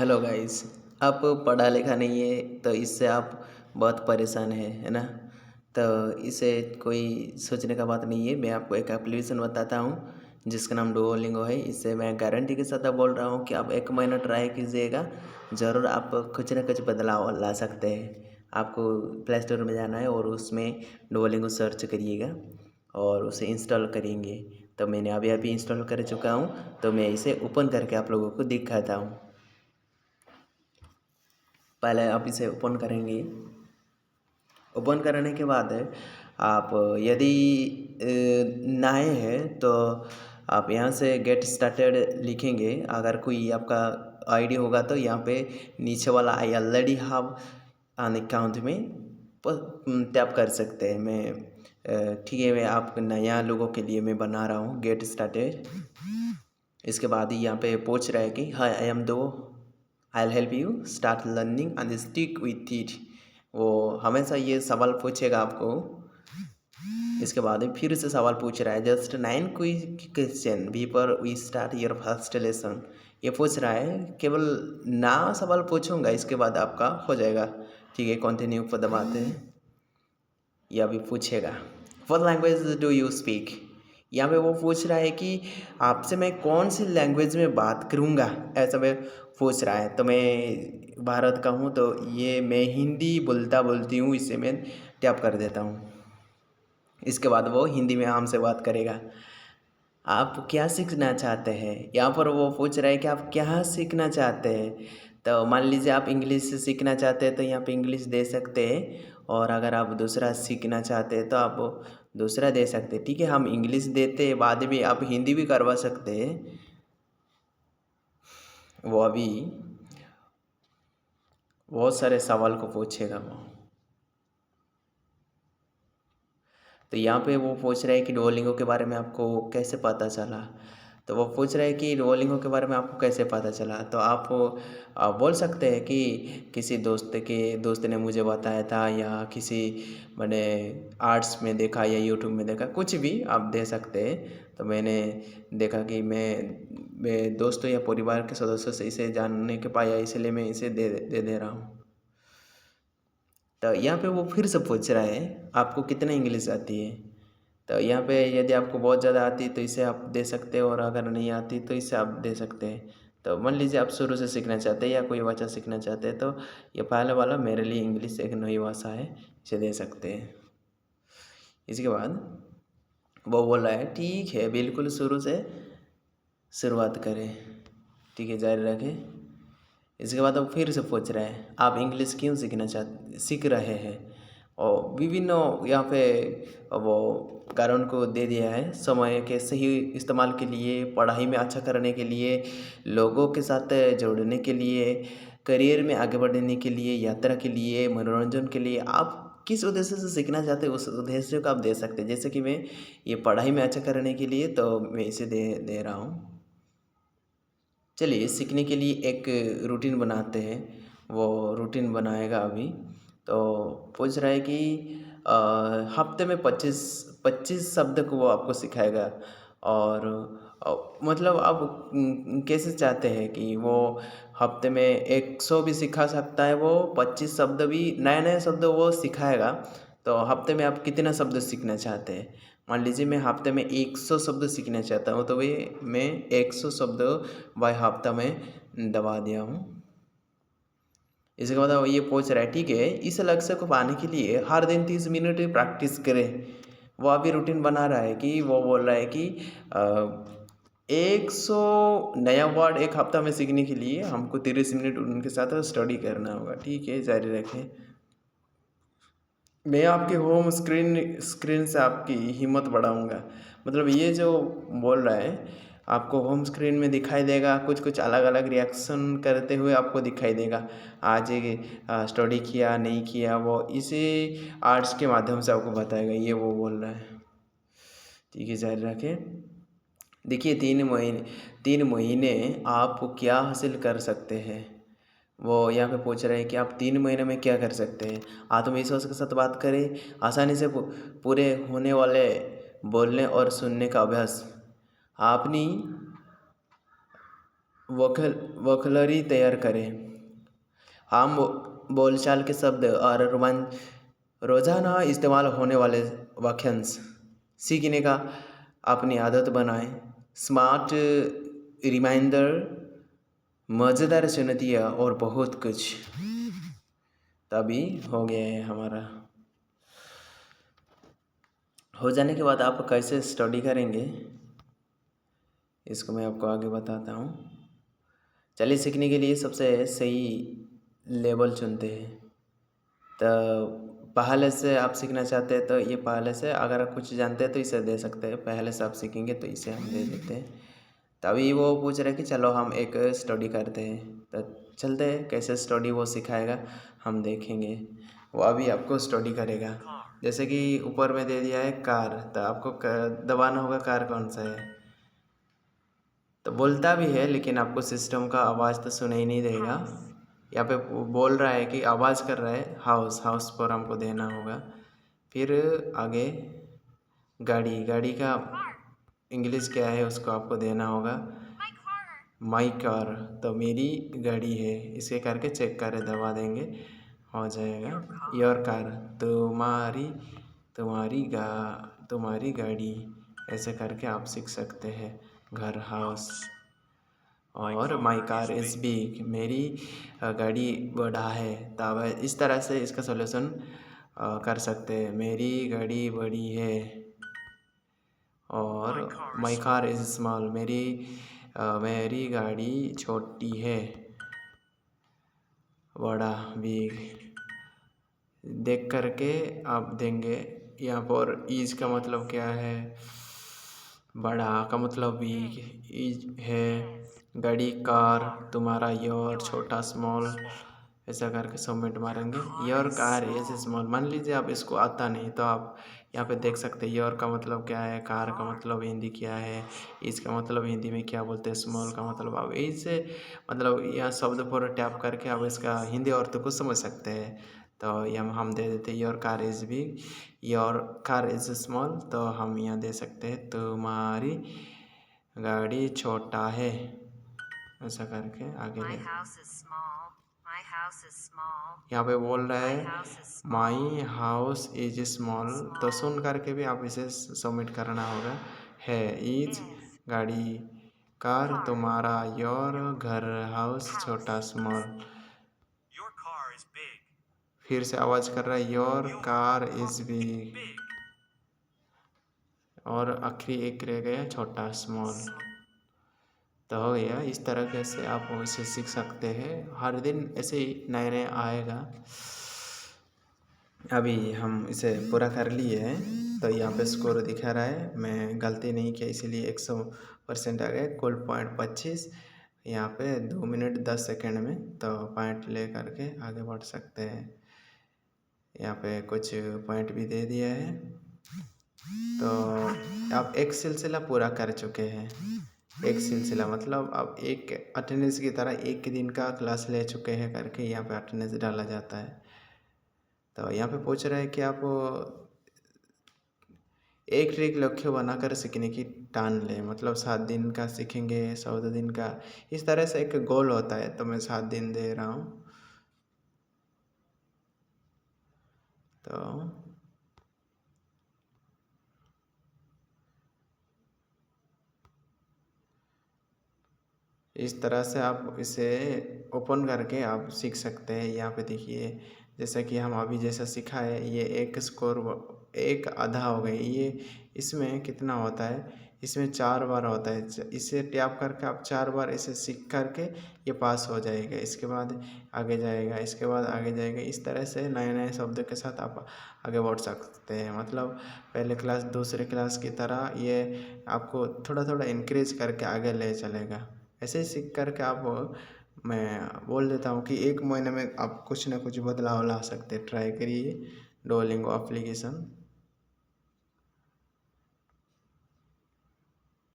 Hello guys. आप पढ़ा लिखा नहीं है तो इससे आप बहुत परेशान है ना। तो इसे कोई सोचने का बात नहीं है। मैं आपको एक एप्लीकेशन बताता हूँ जिसका नाम डुओलिंगो है। इससे मैं गारंटी के साथ बोल रहा हूँ कि आप 1 महीना ट्राई कीजिएगा, ज़रूर आप कुछ ना कुछ बदलाव ला सकते हैं। आपको प्ले स्टोर में जाना है और उसमें डुओलिंगो सर्च करिएगा और उसे इंस्टॉल करेंगे। तो मैंने अभी अभी इंस्टॉल कर चुका हूँ, तो मैं इसे ओपन करके आप लोगों को दिखाता हूँ। पहले आप इसे ओपन करेंगे। ओपन करने के बाद आप यदि नए हैं तो आप यहाँ से गेट स्टार्टेड लिखेंगे। अगर कोई आपका आईडी होगा तो यहाँ पे नीचे वाला I already have an account में टैप कर सकते हैं। ठीक है, मैं आप नया लोगों के लिए मैं बना रहा हूँ गेट स्टार्टेड। इसके बाद ही यहाँ पे पूछ रहा है कि हाय आई एम दो I will help you start learning and stick with it. वो हमेशा ये सवाल पूछेगा आपको। इसके बाद फिर से सवाल पूछ रहा है, just 9 quick question before we start your first lesson. ये पूछ रहा है, केवल 9 सवाल पूछूंगा, इसके बाद आपका हो जाएगा। ठीक है, कंटिन्यू पर दबाते हैं। यह भी पूछेगा what language do you speak. यहाँ पे वो पूछ रहा है कि आपसे मैं कौन सी लैंग्वेज में बात करूँगा, ऐसा मैं पूछ रहा है। तो मैं भारत का हूँ तो ये मैं हिंदी बोलती हूँ, इसे मैं टैप कर देता हूँ। इसके बाद वो हिंदी में हमसे बात करेगा। आप क्या सीखना चाहते हैं, यहाँ पर वो पूछ रहा है कि आप क्या सीखना चाहते हैं। तो मान लीजिए आप इंग्लिश सीखना चाहते हैं तो यहाँ पे इंग्लिश दे सकते हैं, और अगर आप दूसरा सीखना चाहते हैं तो आप दूसरा दे सकते हैं। ठीक है, हम इंग्लिश देते हैं, बाद में आप हिंदी भी करवा सकते हैं। वो अभी बहुत सारे सवाल को पूछेगा वो। तो यहाँ पे वो पूछ रहा है कि डुओलिंगो के बारे में आपको कैसे पता चला। तो वो पूछ रहा है कि डुओलिंगो के बारे में आपको कैसे पता चला। तो आप बोल सकते हैं कि किसी दोस्त ने मुझे बताया था, या किसी मैंने आर्ट्स में देखा या यूट्यूब में देखा, कुछ भी आप दे सकते हैं। तो मैंने देखा कि मैं दोस्तों या परिवार के सदस्यों से इसे जानने के पाया, इसलिए मैं इसे दे रहा हूँ। तो यहाँ पे वो फिर से पूछ रहा है आपको कितना इंग्लिश आती है। तो यहाँ पे यदि आपको बहुत ज़्यादा आती है तो इसे आप दे सकते हो, और अगर नहीं आती तो इसे आप दे सकते हैं। तो मान लीजिए आप शुरू से सीखना चाहते हैं या कोई बच्चा सीखना चाहते हैं, तो ये पहले वाला मेरे लिए इंग्लिश एक नई भाषा है, इसे दे सकते हैं। इसके बाद वो बोल रहा है ठीक है, बिल्कुल शुरू से शुरुआत करें। ठीक है, जारी रखें। इसके बाद अब फिर से पूछ रहे हैं आप इंग्लिश क्यों सीख रहे हैं। और विभिन्न यहाँ पे वो कारण को दे दिया है, समय के सही इस्तेमाल के लिए, पढ़ाई में अच्छा करने के लिए, लोगों के साथ जुड़ने के लिए, करियर में आगे बढ़ने के लिए, यात्रा के लिए, मनोरंजन के लिए। आप किस उद्देश्य से सीखना चाहते हैं उस उद्देश्य को आप दे सकते हैं। जैसे कि मैं ये पढ़ाई में अच्छा करने के लिए, तो मैं इसे दे रहा हूँ। चलिए सीखने के लिए एक रूटीन बनाते हैं। वो रूटीन बनाएगा अभी। तो पूछ रहा है कि हफ्ते में 25 शब्द को वो आपको सिखाएगा। और मतलब आप कैसे चाहते हैं कि वो हफ्ते में 100 भी सिखा सकता है, वो 25 शब्द भी, नए नए शब्द वो सिखाएगा। तो हफ्ते में आप कितना शब्द सीखना चाहते हैं। मान लीजिए मैं हफ्ते में 100 शब्द सीखना चाहता हूँ, तो वे मैं 100 शब्द बाय हफ्ता में दबा दिया हूँ। इसके बाद वो ये पूछ रहा है ठीक है, इस लक्ष्य को पाने के लिए हर दिन 30 मिनट प्रैक्टिस करें। वो अभी रूटीन बना रहा है कि वो बोल रहा है कि 100 नया वर्ड एक हफ्ता में सीखने के लिए हमको 30 मिनट उनके साथ स्टडी करना होगा। ठीक है, जारी रखें। मैं आपके होम स्क्रीन से आपकी हिम्मत बढ़ाऊंगा। मतलब ये जो बोल रहा है, आपको होम स्क्रीन में दिखाई देगा, कुछ कुछ अलग अलग रिएक्शन करते हुए आपको दिखाई देगा। आज ये स्टडी किया नहीं किया, वो इसे आर्ट्स के माध्यम से आपको बताएगा, ये वो बोल रहा है। ठीक है, जारी रखें। देखिए 3 महीने आप क्या हासिल कर सकते हैं। वो यहाँ पे पूछ रहे हैं कि आप 3 महीने में क्या कर सकते हैं। आत्मविश्वास के साथ बात करें, आसानी से पूरे होने वाले बोलने और सुनने का अभ्यास। आपने वोकल वोकैबुलरी तैयार करें। आम बोलचाल के शब्द और रोज़ाना इस्तेमाल होने वाले वाक्यांश सीखने का अपनी आदत बनाएं। स्मार्ट रिमाइंडर, मज़ेदार चुनौतियाँ और बहुत कुछ। तभी हो गया है हमारा। हो जाने के बाद आप कैसे स्टडी करेंगे इसको मैं आपको आगे बताता हूँ। चलिए, सीखने के लिए सबसे सही लेवल चुनते हैं। तो पहले से आप सीखना चाहते हैं तो ये पहले से, अगर आप कुछ जानते हैं तो इसे दे सकते हैं। पहले से आप सीखेंगे तो इसे हम दे देते हैं। तभी वो पूछ रहे कि चलो हम एक स्टडी करते हैं। तो चलते हैं, कैसे स्टडी वो सिखाएगा हम देखेंगे। वो अभी आपको स्टडी करेगा। जैसे कि ऊपर में दे दिया है कार, तो आपको दबाना होगा कार कौन सा है। तो बोलता भी है लेकिन आपको सिस्टम का आवाज़ तो सुनाई नहीं देगा। यहाँ पे बोल रहा है कि आवाज़ कर रहा है हाउस, हाउस पर हमको देना होगा। फिर आगे गाड़ी का इंग्लिश क्या है उसको आपको देना होगा। माई कार, तो मेरी गाड़ी है, इसे करके चेक करें, दबा देंगे, हो जाएगा। योर कार, तुम्हारी तुम्हारी गाड़ी, ऐसे करके आप सीख सकते हैं। घर, हाउस। और माई कार इज़ बिग, मेरी गाड़ी बड़ा है। तब इस तरह से इसका सॉल्यूशन कर सकते हैं। मेरी गाड़ी बड़ी है। और माई कार इज़ स्मॉल, मेरी गाड़ी छोटी है। बड़ा, बिग, देख करके आप देंगे। यहाँ पर ईज का मतलब क्या है, बड़ा का मतलब बिग, ईज है गाड़ी, कार, तुम्हारा, योर, छोटा, स्मॉल, ऐसा करके सबमिट मारेंगे। Your car is small. मान लीजिए आप इसको आता नहीं तो आप यहाँ पे देख सकते हैं योर का मतलब क्या है, कार का मतलब हिंदी क्या है, इसका मतलब हिंदी में क्या बोलते हैं, स्मॉल का मतलब। आप इससे मतलब यहाँ शब्द पर टैप करके आप इसका हिंदी अर्थ को समझ सकते हैं। तो यहाँ हम दे देते your car is big, your car is small. तो हम यहाँ दे सकते हैं तुम्हारी गाड़ी छोटा है, ऐसा करके आगे ले। यहाँ पे बोल रहा है माई हाउस इज स्मॉल, तो सुन करके भी आप इसे सबमिट करना होगा। है, इज गाड़ी, कार तुम्हारा, योर घर, हाउस छोटा, स्मॉल। फिर से आवाज़ कर रहा है योर कार इज बिग, और आखिरी एक रह गया छोटा, स्मॉल। तो हो गया। इस तरह से आप इसे सीख सकते हैं। हर दिन ऐसे ही नए नए आएगा। अभी हम इसे पूरा कर लिए हैं, तो यहाँ पे स्कोर दिखा रहा है। मैं गलती नहीं किया इसीलिए 100% आ गए। कुल पॉइंट 25, यहाँ पे 2 मिनट 10 सेकेंड में। तो पॉइंट ले करके आगे बढ़ सकते हैं। यहाँ पे कुछ पॉइंट भी दे दिया है। तो आप एक सिलसिला पूरा कर चुके हैं। एक सिलसिला मतलब आप एक अटेंडेंस की तरह एक दिन का क्लास ले चुके हैं करके यहाँ पे अटेंडेंस डाला जाता है। तो यहाँ पे पूछ रहा है कि आप एक ट्रिक लक्ष्य बनाकर सीखने की ठान लें। मतलब 7 दिन का सीखेंगे, 14 दिन का, इस तरह से एक गोल होता है। तो मैं 7 दिन दे रहा हूँ। तो इस तरह से आप इसे ओपन करके आप सीख सकते हैं। यहाँ पे देखिए, जैसा कि हम अभी जैसा सीखा है, ये एक स्कोर एक आधा हो गई। ये इसमें कितना होता है, इसमें 4 बार होता है। इसे टैप करके आप 4 बार इसे सीख करके ये पास हो जाएगा। इसके बाद आगे जाएगा, इसके बाद आगे जाएगा। इस तरह से नए नए शब्दों के साथ आप आगे बढ़ सकते हैं। मतलब पहले क्लास दूसरे क्लास की तरह ये आपको थोड़ा थोड़ा इंक्रीज करके आगे ले चलेगा। ऐसे ही सीख करके आप, मैं बोल देता हूँ कि 1 महीने में आप कुछ ना कुछ बदलाव ला सकते हैं। ट्राई करिए डुओलिंगो एप्लीकेशन।